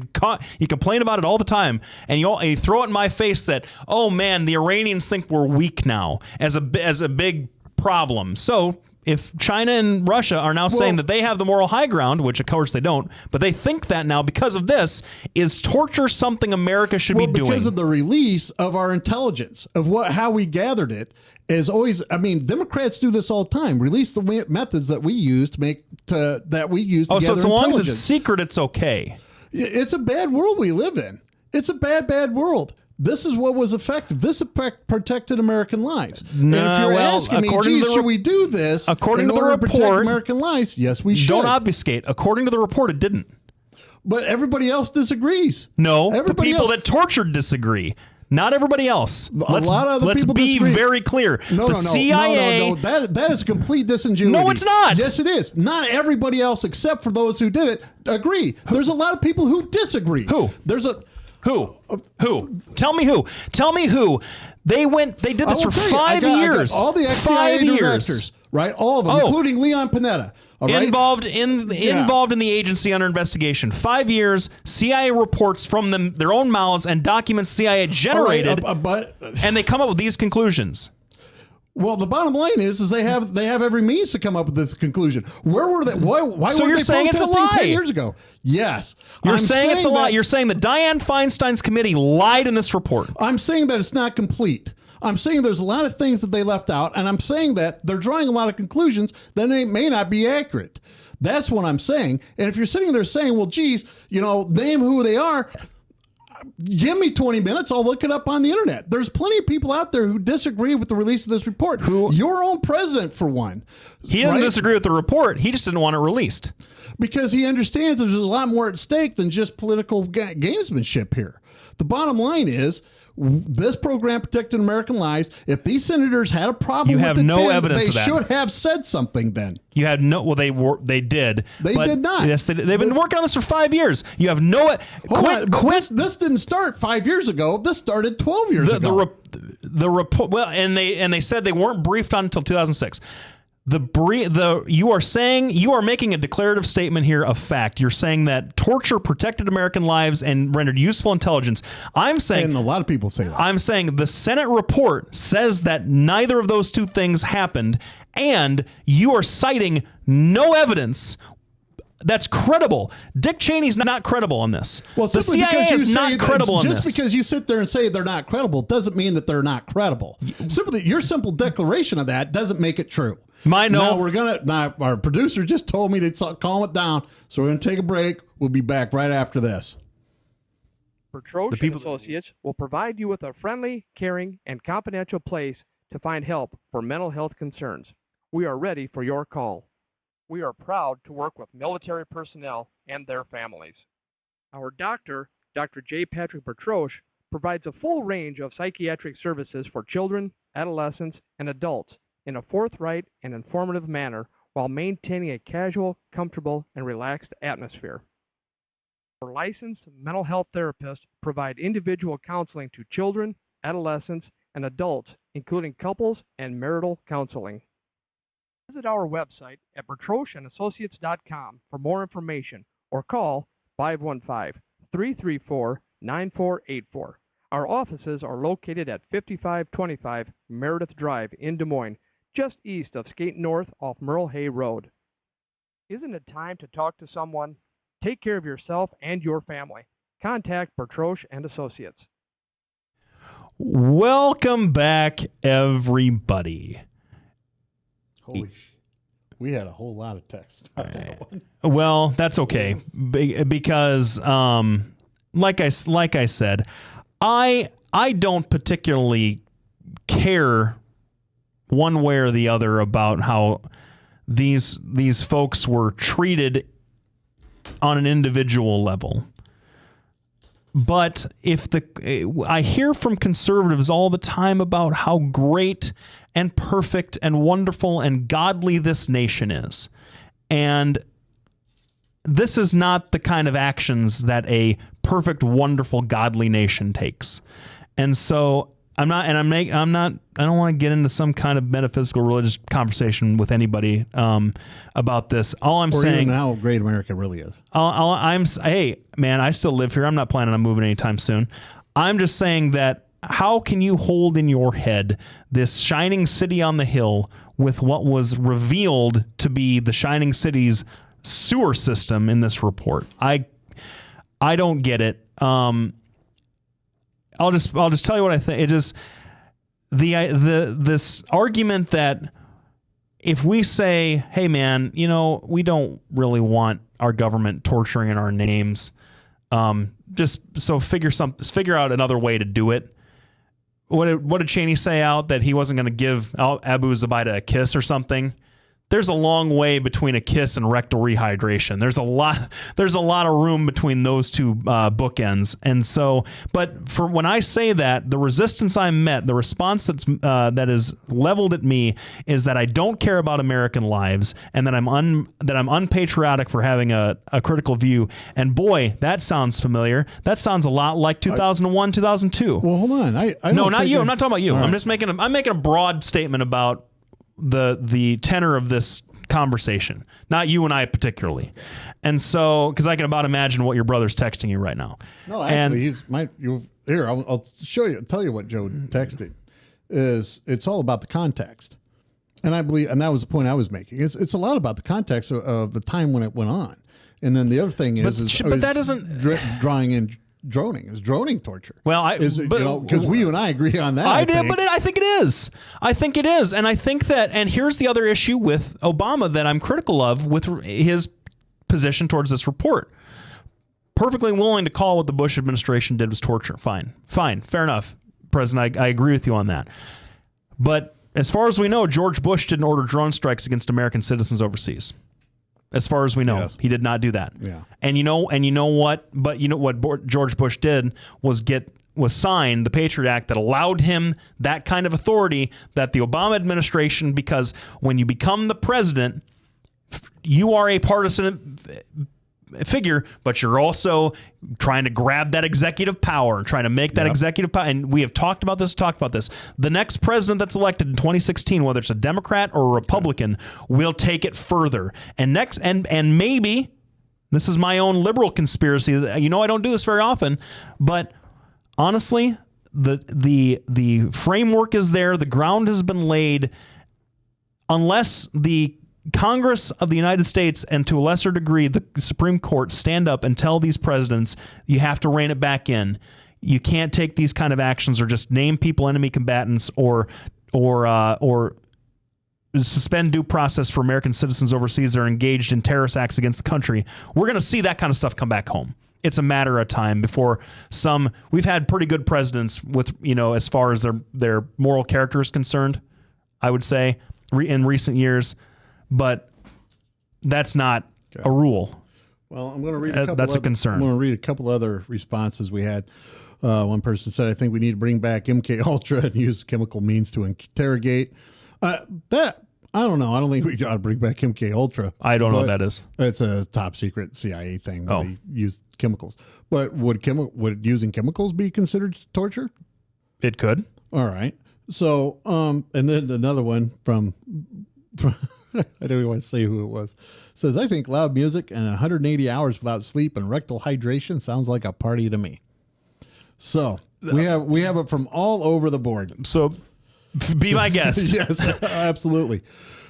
complain about it all the time. And you throw it in my face that, oh, man, the Iranians think we're weak now as a big problem. So if China and Russia are now saying that they have the moral high ground, which of course they don't, but they think that now because of this, is torture something America should be doing? Because of the release of our intelligence, of how we gathered it, is always. Democrats do this all the time. Release the methods that we use to gather intelligence. Oh, so as long as it's secret, it's okay. It's a bad world we live in. It's a bad world. This is what was effective. This protected American lives. And if you're asking me, geez, should we do this according in to the order to protect report, American lives? Yes, we should. Don't obfuscate. According to the report, it didn't. But everybody else disagrees. No, the people that tortured disagree. Not everybody else. Let's be very clear. No, CIA. No. That is a complete disingenuity. No, it's not. Yes, it is. Not everybody else, except for those who did it, agree. There's a lot of people who disagree. Who? Who? Tell me who. Tell me who. They did this for 5 years. All the ex-CIA directors, right? All of them, including Leon Panetta. All right? Involved in the agency under investigation. 5 years, CIA reports from their own mouths and documents CIA generated, and they come up with these conclusions. Well, the bottom line is they have every means to come up with this conclusion. Where were they? Why so were you're they saying it's a protesting lie 10 years ago? Yes. You're saying it's a lie. You're saying that Dianne Feinstein's committee lied in this report. I'm saying that it's not complete. I'm saying there's a lot of things that they left out, and I'm saying that they're drawing a lot of conclusions that may not be accurate. That's what I'm saying. And if you're sitting there saying, well, geez, name who they are, give me 20 minutes. I'll look it up on the internet. There's plenty of people out there who disagree with the release of this report. Your own president, for one. He doesn't disagree with the report. He just didn't want it released. Because he understands there's a lot more at stake than just political gamesmanship here. The bottom line is, this program protected American lives. If these senators had a problem with it, no evidence of that. They should have said something then. You had no. Well, they did. They did not. Yes, they've been working on this for 5 years. You have no. Quit. This didn't start 5 years ago. This started 12 years ago. The report. Well, and they said they weren't briefed on until 2006. You are making a declarative statement here of fact. You're saying that torture protected American lives and rendered useful intelligence. I'm saying, and a lot of people say that. I'm saying the Senate report says that neither of those two things happened, and you are citing no evidence that's credible. Dick Cheney's not credible on this. Well, the CIA is not credible on this. Just because you sit there and say they're not credible doesn't mean that they're not credible. Your simple declaration of that doesn't make it true. Our producer just told me to calm it down, so we're going to take a break. We'll be back right after this. Petrosh and Associates will provide you with a friendly, caring, and confidential place to find help for mental health concerns. We are ready for your call. We are proud to work with military personnel and their families. Our doctor, Dr. J. Patrick Petrosh, provides a full range of psychiatric services for children, adolescents, and adults in a forthright and informative manner while maintaining a casual, comfortable, and relaxed atmosphere. Our licensed mental health therapists provide individual counseling to children, adolescents, and adults, including couples and marital counseling. Visit our website at bertroshandassociates.com for more information or call 515-334-9484. Our offices are located at 5525 Meredith Drive in Des Moines, just east of Skate North off Merle Hay Road. Isn't it time to talk to someone? Take care of yourself and your family. Contact Bertrosh and Associates. Welcome back, everybody. Holy shit. We had a whole lot of text about that one. Well, that's okay because, like I said, I don't particularly care one way or the other about how these folks were treated on an individual level. But I hear from conservatives all the time about how great and perfect and wonderful and godly this nation is. And this is not the kind of actions that a perfect, wonderful, godly nation takes. And so I don't want to get into some kind of metaphysical religious conversation with anybody about this. All I'm saying, even how great America really is. Hey, man, I still live here. I'm not planning on moving anytime soon. I'm just saying that how can you hold in your head this shining city on the hill with what was revealed to be the shining city's sewer system in this report? I don't get it. I'll just tell you what I think. It just this argument that if we say, hey man, we don't really want our government torturing in our names, just so figure out another way to do it. What did Cheney say out that he wasn't going to give Abu Zubaydah a kiss or something? There's a long way between a kiss and rectal rehydration. There's a lot of room between those two bookends. And so, but for when I say that, the resistance I met, the response that is leveled at me is that I don't care about American lives and that I'm unpatriotic for having a critical view. And boy, that sounds familiar. That sounds a lot like 2001, 2002. Well, hold on. No, not you. I'm not talking about you. Right. I'm just making a broad statement about the tenor of this conversation, not you and I particularly. And so, because I can about imagine what your brother's texting you right now. No, actually, here. I'll show you. Tell you what Joe texted. It's all about the context, and I believe, and that was the point I was making. It's a lot about the context of the time when it went on, and then the other thing but that isn't drawing in. Droning torture. Well, because you and I agree on that. I think it is. I think it is, and I think that. And here's the other issue with Obama that I'm critical of with his position towards this report. Perfectly willing to call what the Bush administration did was torture. Fine, fair enough, President. I agree with you on that. But as far as we know, George Bush didn't order drone strikes against American citizens overseas. As far as we know, yes. He did not do that. Yeah. And you know what? But you know what George Bush did was sign the Patriot Act that allowed him that kind of authority that the Obama administration, because when you become the president, you are a partisan figure, but you're also trying to grab that executive power, trying to make that executive power. And we have talked about this. The next president that's elected in 2016, whether it's a Democrat or a Republican, will take it further. And maybe this is my own liberal conspiracy. I don't do this very often, but honestly, the framework is there. The ground has been laid. Unless the Congress of the United States, and to a lesser degree, the Supreme Court, stand up and tell these presidents, you have to rein it back in. You can't take these kind of actions or just name people enemy combatants or suspend due process for American citizens overseas that are engaged in terrorist acts against the country. We're going to see that kind of stuff come back home. It's a matter of time before we've had pretty good presidents with, as far as their moral character is concerned, I would say, in recent years. But that's not a rule. Well, I'm going to read a concern. I'm going to read a couple other responses we had. One person said, I think we need to bring back MK Ultra and use chemical means to interrogate. I don't know. I don't think we ought to bring back MK Ultra. I don't know what that is. It's a top secret CIA thing where they use chemicals. But would using chemicals be considered torture? It could. All right. So, and then another one from I don't even want to say who it was. Says, I think loud music and 180 hours without sleep and rectal hydration sounds like a party to me. So we have it from all over the board. So be my guest. Yes, absolutely.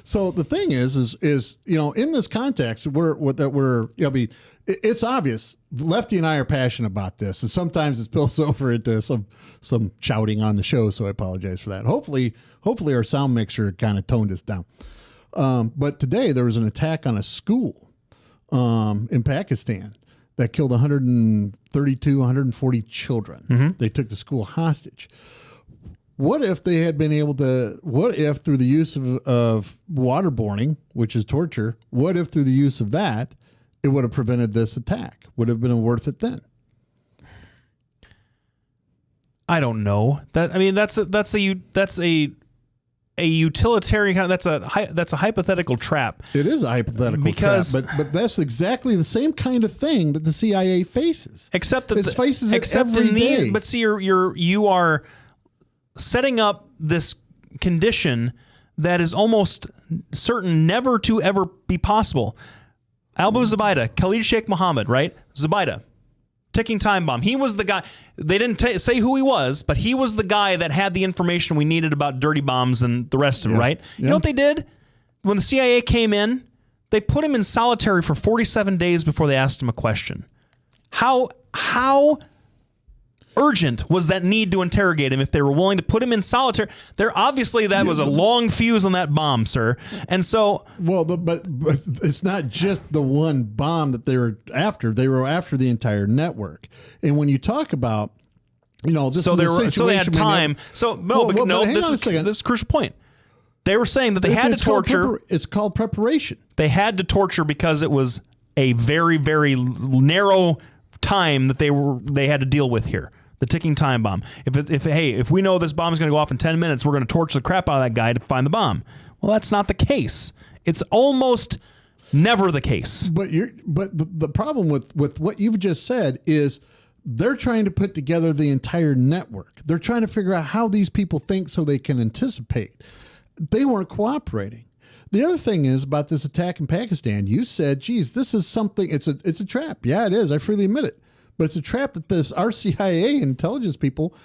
So the thing is in this context, it's obvious. Lefty and I are passionate about this, and sometimes it spills over into some shouting on the show. So I apologize for that. Hopefully our sound mixer kind of toned us down. But today there was an attack on a school in Pakistan that killed 132, 140 children. Mm-hmm. They took the school hostage. What if they had been able to, what if through the use of waterboarding, which is torture, what if through the use of that, it would have prevented this attack? Would have been worth it then? I don't know. That's a utilitarian that's a hypothetical trap. It is a hypothetical trap, but that's exactly the same kind of thing that the CIA faces. Except that it faces it every day. But see, you are setting up this condition that is almost certain never to ever be possible. Abu Zubaydah, Khalid Sheikh Mohammed, right? Zubaydah, ticking time bomb. He was the guy. They didn't say who he was, but he was the guy that had the information we needed about dirty bombs and the rest of it, right? You know what they did? When the CIA came in, they put him in solitary for 47 days before they asked him a question. How urgent was that need to interrogate him if they were willing to put him in solitary? Obviously that was a long fuse on that bomb, sir. And so, but it's not just the one bomb that they were after. They were after the entire network. And when you talk about, this so they had time. This is a crucial point. They were saying that they had to torture. It's called preparation. They had to torture because it was a very, very narrow time that they had to deal with here. The ticking time bomb. If we know this bomb is going to go off in 10 minutes, we're going to torture the crap out of that guy to find the bomb. Well, that's not the case. It's almost never the case. But the problem with what you've just said is they're trying to put together the entire network. They're trying to figure out how these people think so they can anticipate. They weren't cooperating. The other thing is about this attack in Pakistan. You said, geez, this is something, it's a trap. Yeah, it is. I freely admit it. But it's a trap that our CIA and intelligence people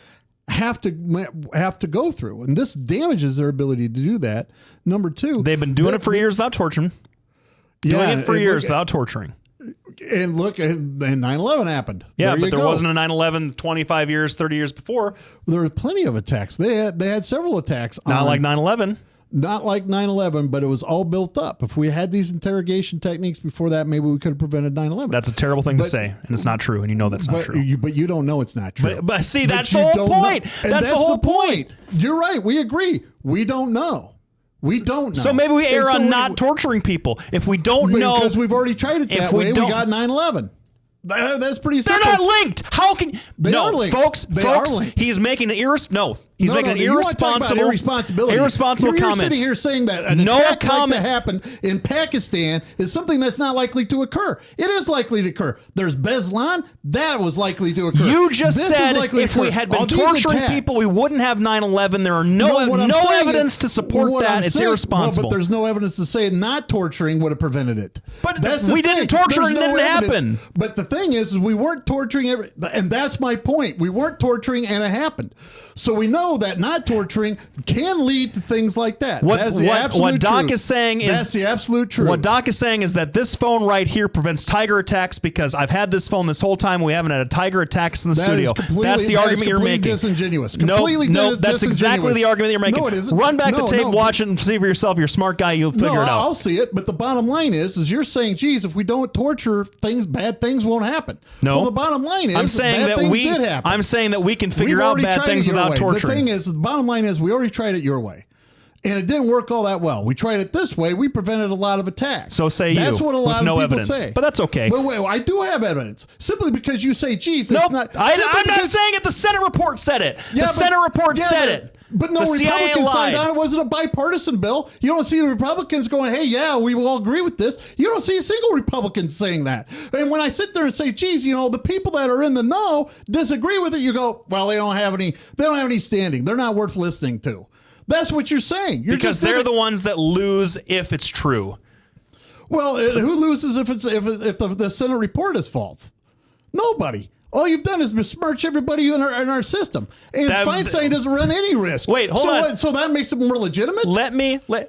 have to go through. And this damages their ability to do that. Number two, they've been doing it for years without torturing. Doing it for years without torturing. And look, and 9/11 happened. Yeah, but there wasn't a 9/11 25 years, 30 years before. There were plenty of attacks. They had several attacks. Not like 9/11. Not like 9/11, but it was all built up. If we had these interrogation techniques before that, maybe we could have prevented 9/11. That's a terrible thing to say, and it's not true, and you know that's not true. But you don't know it's not true. But see, that's the whole point. That's the whole point. You're right. We agree. We don't know. We don't know. So maybe we err on not torturing people. If we don't know. Because we've already tried it that way. We got 9/11. That's pretty simple. They're not linked. How can they are linked. Folks, they are linked. He's making an irresponsible irresponsibility. Irresponsible You're comment. Sitting here saying that an attack like that happened in Pakistan is something that's not likely to occur. It is likely to occur. There's Beslan, that was likely to occur. You just said if we had been torturing people, we wouldn't have 9/11. There are no evidence to support that. It's irresponsible. But there's no evidence to say not torturing would have prevented it. But we didn't torture and it didn't happen. But the thing is we weren't torturing and that's my point. We weren't torturing and it happened. So we know that not torturing can lead to things like that. That's the absolute what Doc truth. is saying is that's the absolute truth. What Doc is saying is that this phone right here prevents tiger attacks because I've had this phone this whole time. We haven't had a tiger attacks in the studio. That's the argument you're making. Disingenuous. No, that's exactly the argument you're making. No, it isn't. Run back the tape, watch it, and see for yourself. You're a smart guy. You'll figure it out. I'll see it. But the bottom line is you're saying, geez, if we don't torture things, bad things won't happen. No. Well, the bottom line is bad things did happen. I'm saying that we can figure out bad things without torturing. The thing is, the bottom line is we already tried it your way. And it didn't work all that well. We tried it this way. We prevented a lot of attacks. So say that's what a lot of people say. But that's okay. But wait, I do have evidence. Simply because you say, geez, nope, it's not. I'm not saying it. The Senate report said it. The Senate report said it. But no The CIA Republicans signed lied. on. It wasn't a bipartisan bill. You don't see the Republicans going, hey, yeah, we will all agree with this. You don't see a single Republican saying that. And when I sit there and say, geez, the people that are in the know disagree with it, you go, well, they don't have any standing. They're not worth listening to. That's what you're saying. Because they're the ones that lose if it's true. Well, who loses if the Senate report is false? Nobody. All you've done is besmirch everybody in our system. And Feinstein doesn't run any risk. Wait, hold on. So that makes it more legitimate?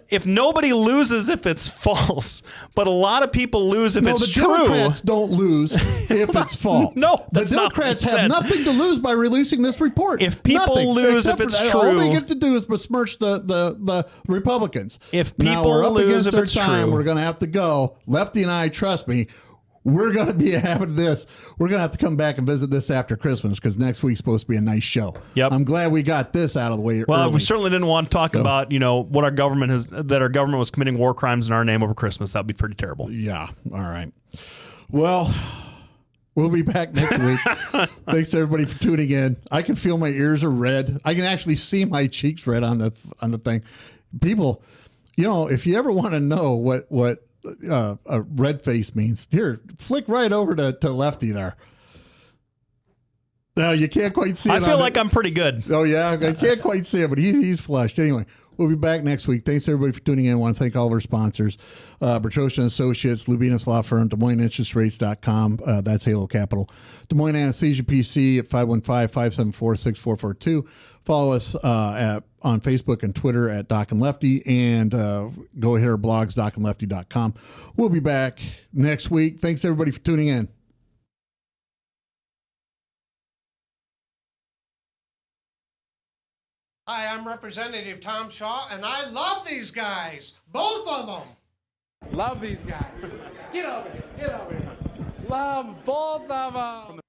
If nobody loses if it's false, but a lot of people lose if it's true. The Democrats don't lose if it's false. No, the that's not what Democrats it have said. nothing to lose by releasing this report. If people lose if it's true. All they get to do is besmirch the Republicans. If now people we're up lose against if our it's time, true. we're going to have to go. Lefty and I, trust me, we're going to be having this. We're going to have to come back and visit this after Christmas because next week's supposed to be a nice show. Yep. I'm glad we got this out of the way Well, early. we certainly didn't want to talk about, what our government was committing war crimes in our name over Christmas. That'd be pretty terrible. Yeah. All right. Well, we'll be back next week. Thanks everybody for tuning in. I can feel my ears are red. I can actually see my cheeks red on the thing. People, if you ever want to know what a red face means, here, flick right over to Lefty there. No, you can't quite see it. I feel like I'm pretty good. Oh, yeah. I can't quite see it, but he's flushed. Anyway, we'll be back next week. Thanks, everybody, for tuning in. I want to thank all of our sponsors, Bertosha & Associates, Lubinas Law Firm, DesMoinesInterestsRates.com. That's Halo Capital. Des Moines Anesthesia PC at 515-574-6442. Follow us on Facebook and Twitter at Doc and Lefty, and go hit our blogs, docandlefty.com. We'll be back next week. Thanks, everybody, for tuning in. Hi, I'm Representative Tom Shaw, and I love these guys. Both of them. Love these guys. Get over here. Love both of them.